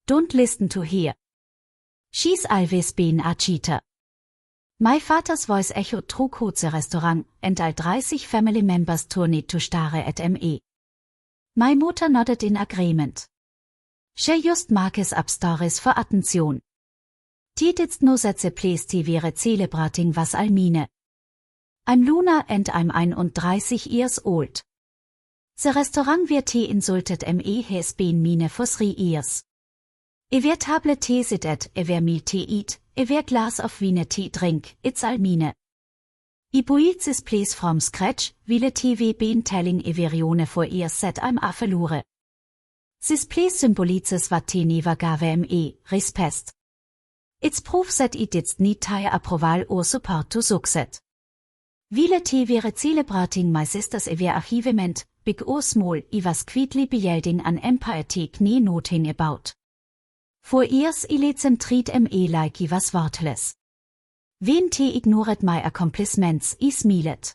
Don't listen to her. She's always been a cheater. My father's voice echoed through the restaurant, and all 30 family members turned to stare at me. My mother nodded in agreement. She just marks up stories for attention. Titits no setze place vere celebrating was Almine. I'm Luna and I'm 31 years old. The restaurant where tea insulted me has been mine for 3 years. Where table tea sit at, where meal tea eat, where glass of wine tea drink, it's Almine. I built this place from scratch, ville TV been telling Everione for years that I'm a verlore. This place symbolizes what tea never gave me, respect. It's proof that it did need tire approval or support to succeed. Ville tea were celebrating my sister's achievement, big or small, I was quietly building an empire take knew nothing about. For years I let them treat me like I was worthless. When they ignored my accomplishments, I smiled.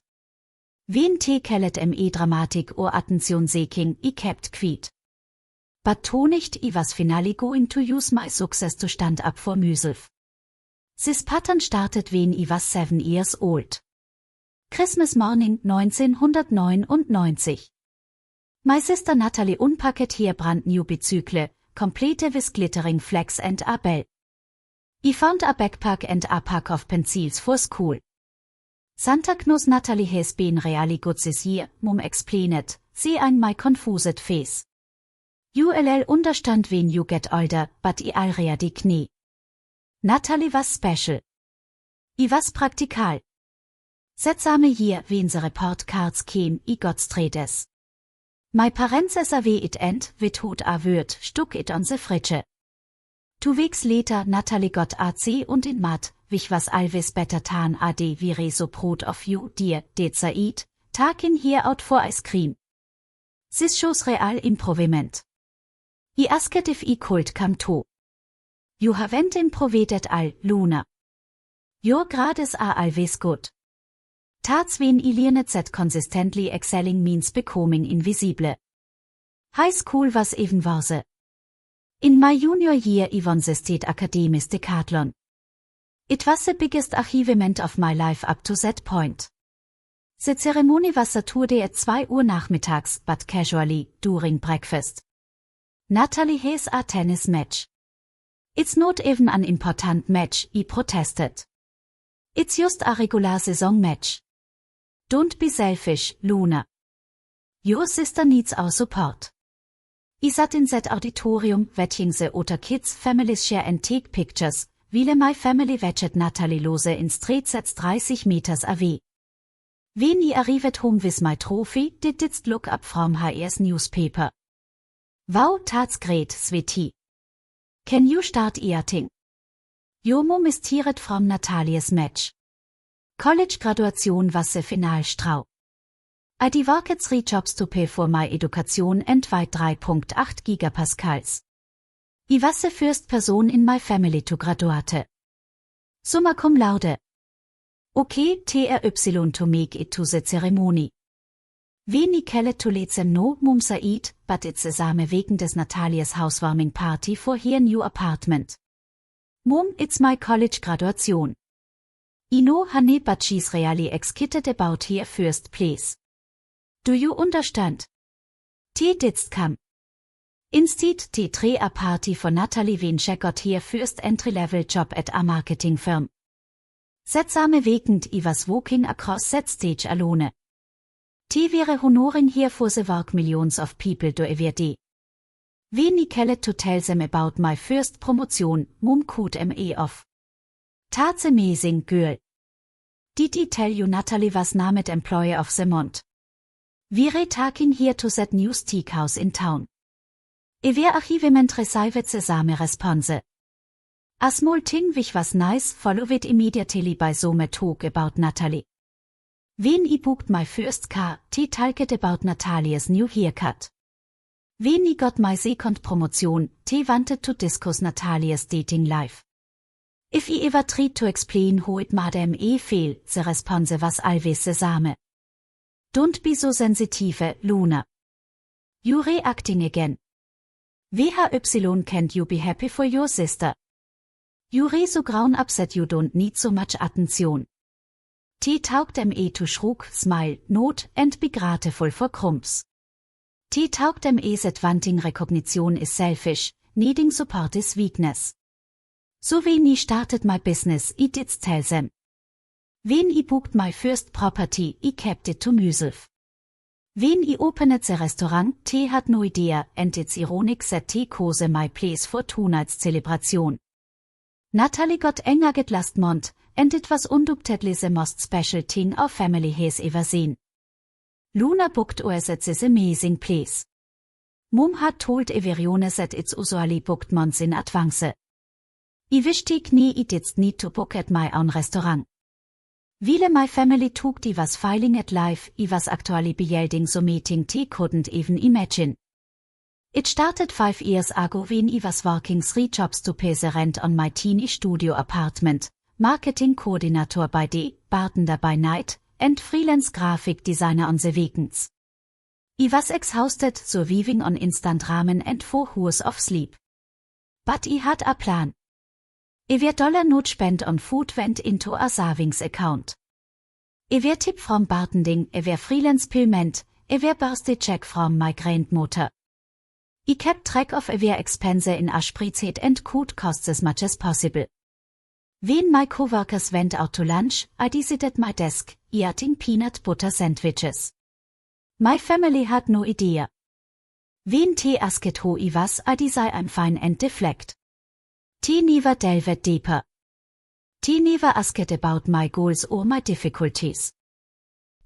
When they called me dramatic or attention-seeking, I kept quiet. But to nicht I was finally going to use my success to stand up for myself. This pattern started when I was 7 years old. Christmas morning 1999. My sister Natalie unpacked her brand new Bezügle, complete with glittering flags and a bell. I found a backpack and a pack of pencils for school. Santa Claus Natalie has been really good this year, Mum explained, seeing my confused face. You'll understand when you get older, but I already knew. Natalie was special. I was practical. That same year when the report cards came, I got straightes. My parents away it and, without a word, stuck it on the fridge. 2 weeks later Natalie got a C und in math, which was always better than a D. We're so proud of you, dear, did I eat, taking here out for ice cream. This shows real improvement. I asked if I could come too. You haven't improved at all, Luna. Your grades are always good. Tats when I learned that consistently excelling means becoming invisible. High school was even worse. In my junior year I won the State Academy's decathlon. It was the biggest achievement of my life up to that point. The ceremony was Saturday at 2 Uhr nachmittags, but casually, during breakfast. Natalie has a tennis match. It's not even an important match, I protested. It's just a regular season match. Don't be selfish, Luna. Your sister needs our support. I sat in that auditorium watching the other kids' families share and take pictures, while my family watched Natalie lose in streets that's 30 meters away. When I arrived home with my trophy, did it look up from HR's newspaper. Wow, that's great, sweetie. Can you start eating? Your mom is tired from Natalia's match. College graduation was the Finalstrau. I did work 3 jobs to pay for my education and weighed 3.8 gigapascals. I was the first person in my family to graduate. Summa cum laude. Okay, TRY to make it to the ceremony. Wenig kelle to let them know, Mum Said, but it's the same wegen des Natalias housewarming party for her new apartment. Mum, it's my college graduation. I know, honey, but she's really excited about her first place. Do you understand? T didst come. Instead, T threw a party for Natalie when she got her first entry-level job at a marketing firm. That same weekend I was walking across that stage alone. T wäre honoring here for the work millions of people do every day. When I called to tell them about my first promotion, Mum cut me off. That's amazing, girl. Did I tell you Natalie was named Employee of the Month? We're taking here to that new steakhouse in town. Were achievement received the same response. A small thing which was nice followed immediately by some talk about Natalie. When I booked my first car, T talked about Natalia's new haircut. When I got my second promotion, T wanted to discuss Natalia's dating life. If I ever tried to explain how it made me feel, the response was always the same. Don't be so sensitive, Luna. You're reacting again. WHY can't you be happy for your sister? You re so graun upset you don't need so much attention. T taugt to shrug, smile, not, and be grateful for crumbs. T taugt that wanting recognition is selfish, needing support is weakness. So when I started my business, I did tell them. When I booked my first property, I kept it to myself. When I opened the restaurant, T had no idea, and it's ironic that T chose my place for tonight's celebration. Natalie got engaged last month, and it was undoubtedly the most special thing our family has ever seen. Luna booked us at this amazing place. Mom had told everyone that it's usually booked months in advance. I wished I didn't need to book at my own restaurant. While my family took I was filing at life, I was actually building so meeting T couldn't even imagine. It started 5 years ago when I was working 3 jobs to pay the rent on my teeny studio apartment, marketing coordinator by day, bartender by night, and freelance graphic designer on the weekends. I was exhausted, surviving on instant ramen and 4 hours of sleep. But I had a plan. Every dollar not spent on food went into a savings account. Every tip from bartending, every freelance payment, every birthday check from my grandmother. I kept track of every expense in a spreadsheet and cut costs as much as possible. When my coworkers went out to lunch, I sat at my desk, eating peanut butter sandwiches. My family had no idea. When T asked who I was, I said I'm fine and deflect. T never delved deeper. T never asked about my goals or my difficulties.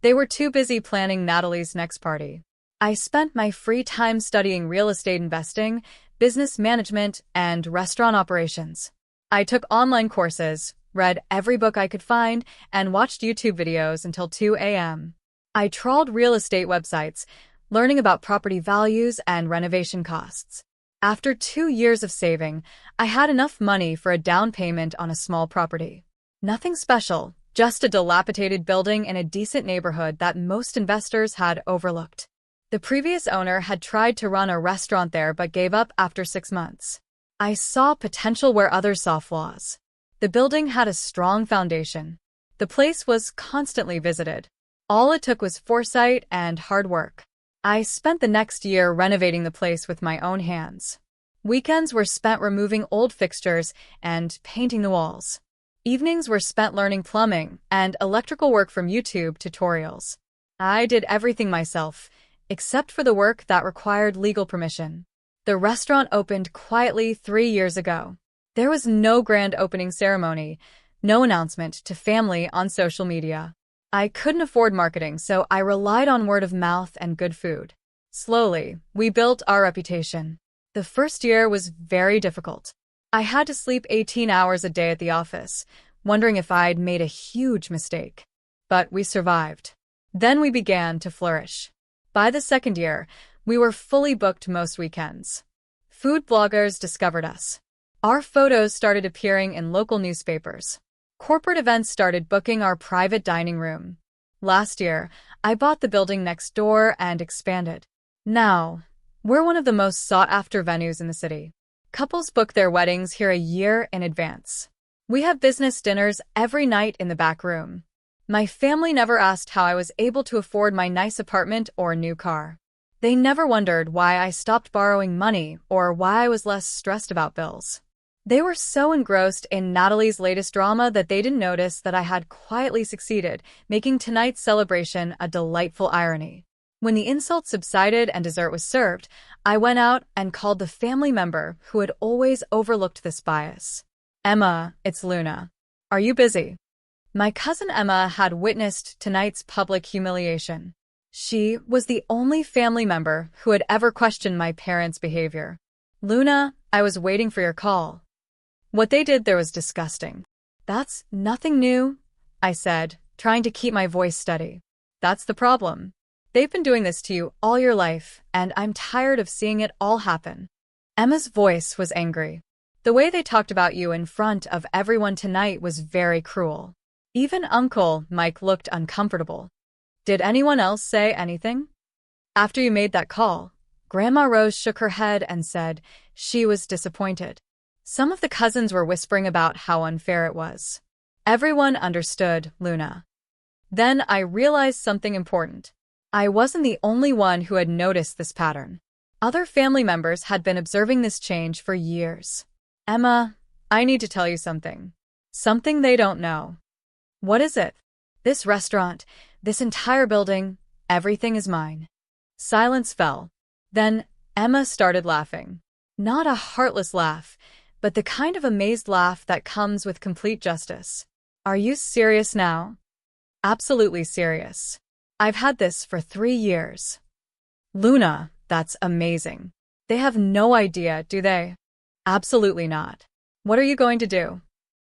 They were too busy planning Natalie's next party. I spent my free time studying real estate investing, business management, and restaurant operations. I took online courses, read every book I could find, and watched YouTube videos until 2 a.m. I trawled real estate websites, learning about property values and renovation costs. After 2 years of saving, I had enough money for a down payment on a small property. Nothing special, just a dilapidated building in a decent neighborhood that most investors had overlooked. The previous owner had tried to run a restaurant there but gave up after 6 months. I saw potential where others saw flaws. The building had a strong foundation. The place was constantly visited. All it took was foresight and hard work. I spent the next year renovating the place with my own hands. Weekends were spent removing old fixtures and painting the walls. Evenings were spent learning plumbing and electrical work from YouTube tutorials. I did everything myself, except for the work that required legal permission. The restaurant opened quietly 3 years ago. There was no grand opening ceremony, no announcement to family on social media. I couldn't afford marketing, so I relied on word of mouth and good food. Slowly, we built our reputation. The first year was very difficult. I had to sleep 18 hours a day at the office, wondering if I'd made a huge mistake. But we survived. Then we began to flourish. By the second year, we were fully booked most weekends. Food bloggers discovered us. Our photos started appearing in local newspapers. Corporate events started booking our private dining room. Last year, I bought the building next door and expanded. Now, we're one of the most sought-after venues in the city. Couples book their weddings here a year in advance. We have business dinners every night in the back room. My family never asked how I was able to afford my nice apartment or new car. They never wondered why I stopped borrowing money or why I was less stressed about bills. They were so engrossed in Natalie's latest drama that they didn't notice that I had quietly succeeded, making tonight's celebration a delightful irony. When the insult subsided and dessert was served, I went out and called the family member who had always overlooked this bias. Emma, it's Luna. Are you busy? My cousin Emma had witnessed tonight's public humiliation. She was the only family member who had ever questioned my parents' behavior. Luna, I was waiting for your call. What they did there was disgusting. That's nothing new, I said, trying to keep my voice steady. That's the problem. They've been doing this to you all your life, and I'm tired of seeing it all happen. Emma's voice was angry. The way they talked about you in front of everyone tonight was very cruel. Even Uncle Mike looked uncomfortable. Did anyone else say anything? After you made that call, Grandma Rose shook her head and said, she was disappointed. Some of the cousins were whispering about how unfair it was. Everyone understood Luna. Then I realized something important. I wasn't the only one who had noticed this pattern. Other family members had been observing this change for years. Emma, I need to tell you something. Something they don't know. What is it? This restaurant, this entire building, everything is mine. Silence fell. Then Emma started laughing. Not a heartless laugh, but the kind of amazed laugh that comes with complete justice. Are you serious now? Absolutely serious. I've had this for 3 years. Luna, that's amazing. They have no idea, do they? Absolutely not. What are you going to do?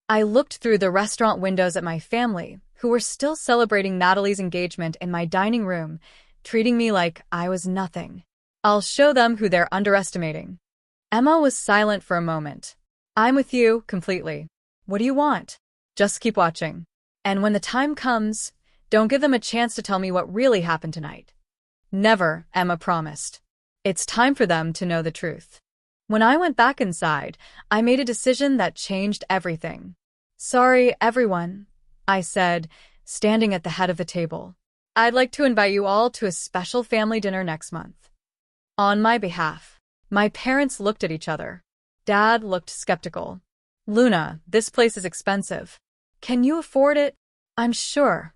I looked through the restaurant windows at my family, who were still celebrating Natalie's engagement in my dining room, treating me like I was nothing. I'll show them who they're underestimating. Emma was silent for a moment. I'm with you, completely. What do you want? Just keep watching. And when the time comes, don't give them a chance to tell me what really happened tonight. Never, Emma promised. It's time for them to know the truth. When I went back inside, I made a decision that changed everything. Sorry, everyone, I said, standing at the head of the table. I'd like to invite you all to a special family dinner next month. On my behalf. My parents looked at each other. Dad looked skeptical. Luna, this place is expensive. Can you afford it? I'm sure,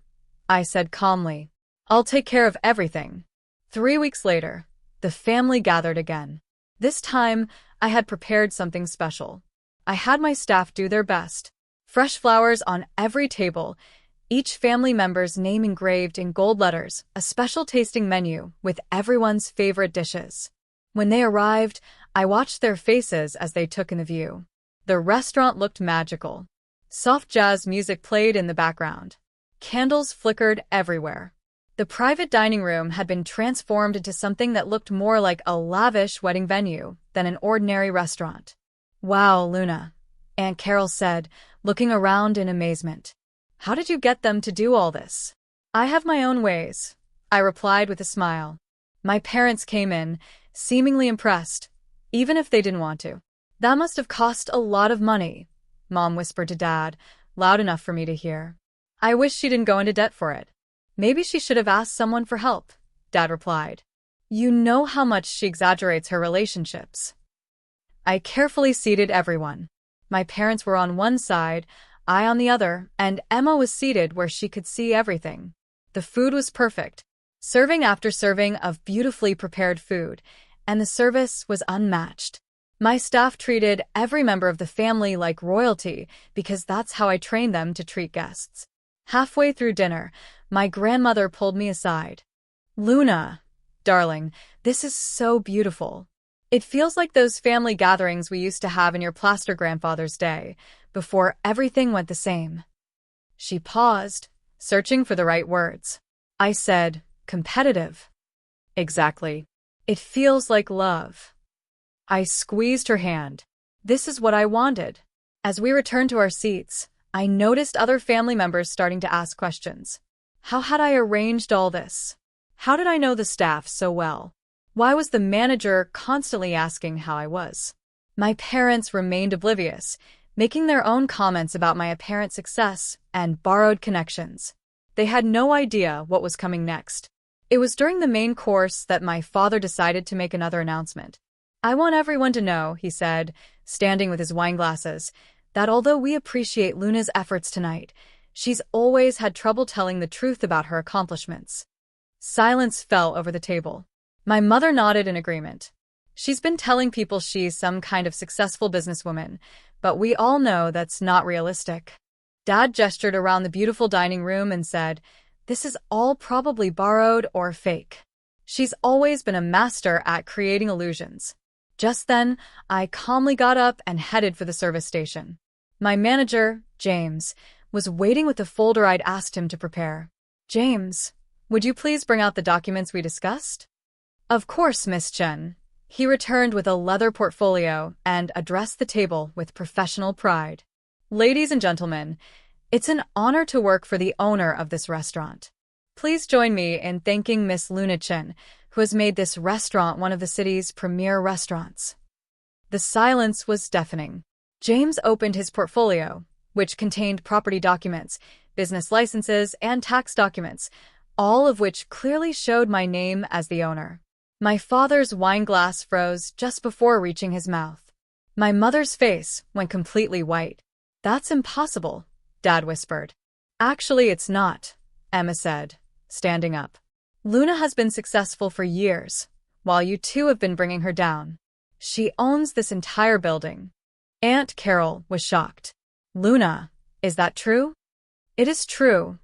I said calmly. I'll take care of everything. 3 weeks later, the family gathered again. This time, I had prepared something special. I had my staff do their best. Fresh flowers on every table, each family member's name engraved in gold letters, a special tasting menu with everyone's favorite dishes. When they arrived, I watched their faces as they took in the view. The restaurant looked magical. Soft jazz music played in the background. Candles flickered everywhere. The private dining room had been transformed into something that looked more like a lavish wedding venue than an ordinary restaurant. Wow, Luna, Aunt Carol said, looking around in amazement. How did you get them to do all this? I have my own ways, I replied with a smile. My parents came in, seemingly impressed, even if they didn't want to. That must have cost a lot of money, Mom whispered to Dad, loud enough for me to hear. I wish she didn't go into debt for it. Maybe she should have asked someone for help, Dad replied. You know how much she exaggerates her relationships. I carefully seated everyone. My parents were on one side, I on the other, and Emma was seated where she could see everything. The food was perfect, serving after serving of beautifully prepared food, and the service was unmatched. My staff treated every member of the family like royalty because that's how I trained them to treat guests. Halfway through dinner, my grandmother pulled me aside. Luna, darling, this is so beautiful. It feels like those family gatherings we used to have in your plaster grandfather's day, before everything went the same. She paused, searching for the right words. I said, competitive. Exactly. It feels like love. I squeezed her hand. This is what I wanted. As we returned to our seats, I noticed other family members starting to ask questions. How had I arranged all this? How did I know the staff so well? Why was the manager constantly asking how I was? My parents remained oblivious, making their own comments about my apparent success and borrowed connections. They had no idea what was coming next. It was during the main course that my father decided to make another announcement. I want everyone to know, he said, standing with his wine glasses, that although we appreciate Luna's efforts tonight, she's always had trouble telling the truth about her accomplishments. Silence fell over the table. My mother nodded in agreement. She's been telling people she's some kind of successful businesswoman, but we all know that's not realistic. Dad gestured around the beautiful dining room and said, this is all probably borrowed or fake. She's always been a master at creating illusions. Just then, I calmly got up and headed for the service station. My manager, James, was waiting with the folder I'd asked him to prepare. James, would you please bring out the documents we discussed? Of course, Miss Chen. He returned with a leather portfolio and addressed the table with professional pride. Ladies and gentlemen, it's an honor to work for the owner of this restaurant. Please join me in thanking Miss Luna Chen, who has made this restaurant one of the city's premier restaurants. The silence was deafening. James opened his portfolio, which contained property documents, business licenses, and tax documents, all of which clearly showed my name as the owner. My father's wine glass froze just before reaching his mouth. My mother's face went completely white. "That's impossible," Dad whispered. "Actually, it's not," Emma said, standing up. "Luna has been successful for years, while you two have been bringing her down. She owns this entire building." Aunt Carol was shocked. "Luna, is that true?" "It is true,"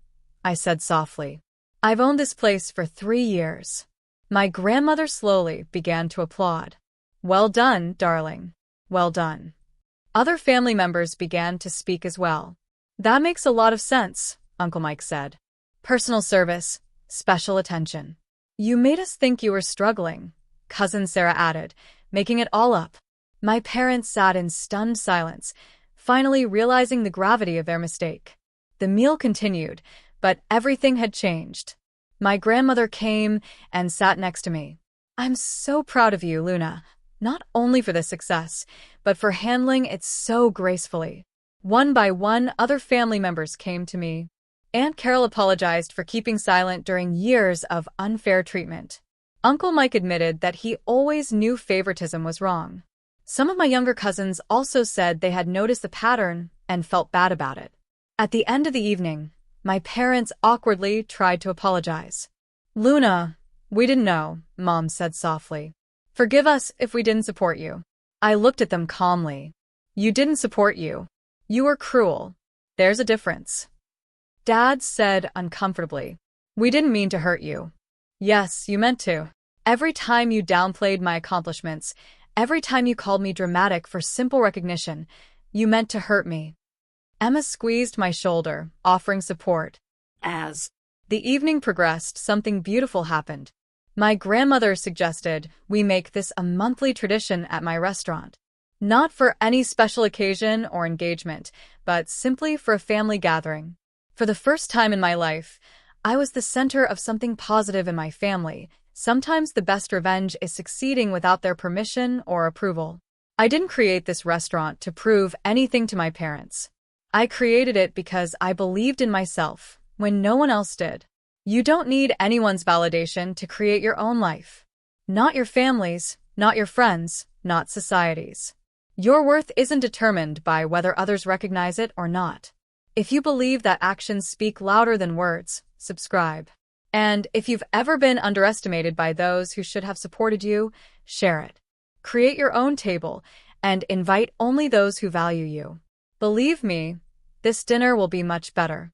I said softly. "I've owned this place for 3 years." My grandmother slowly began to applaud. "Well done, darling. Well done." Other family members began to speak as well. "That makes a lot of sense," Uncle Mike said. "Personal service, special attention." "You made us think you were struggling," Cousin Sarah added, making it all up. My parents sat in stunned silence, finally realizing the gravity of their mistake. The meal continued, but everything had changed. My grandmother came and sat next to me. "I'm so proud of you, Luna, not only for the success, but for handling it so gracefully." One by one, other family members came to me. Aunt Carol apologized for keeping silent during years of unfair treatment. Uncle Mike admitted that he always knew favoritism was wrong. Some of my younger cousins also said they had noticed the pattern and felt bad about it. At the end of the evening, my parents awkwardly tried to apologize. "Luna, we didn't know," Mom said softly. "Forgive us if we didn't support you." I looked at them calmly. "You didn't support you. You were cruel. There's a difference." Dad said uncomfortably, "We didn't mean to hurt you." "Yes, you meant to. Every time you downplayed my accomplishments, every time you called me dramatic for simple recognition, you meant to hurt me." Emma squeezed my shoulder, offering support. As the evening progressed, something beautiful happened. My grandmother suggested we make this a monthly tradition at my restaurant. Not for any special occasion or engagement, but simply for a family gathering. For the first time in my life, I was the center of something positive in my family. Sometimes the best revenge is succeeding without their permission or approval. I didn't create this restaurant to prove anything to my parents. I created it because I believed in myself when no one else did. You don't need anyone's validation to create your own life. Not your family's, not your friends', not society's. Your worth isn't determined by whether others recognize it or not. If you believe that actions speak louder than words, subscribe. And if you've ever been underestimated by those who should have supported you, share it. Create your own table and invite only those who value you. Believe me, this dinner will be much better.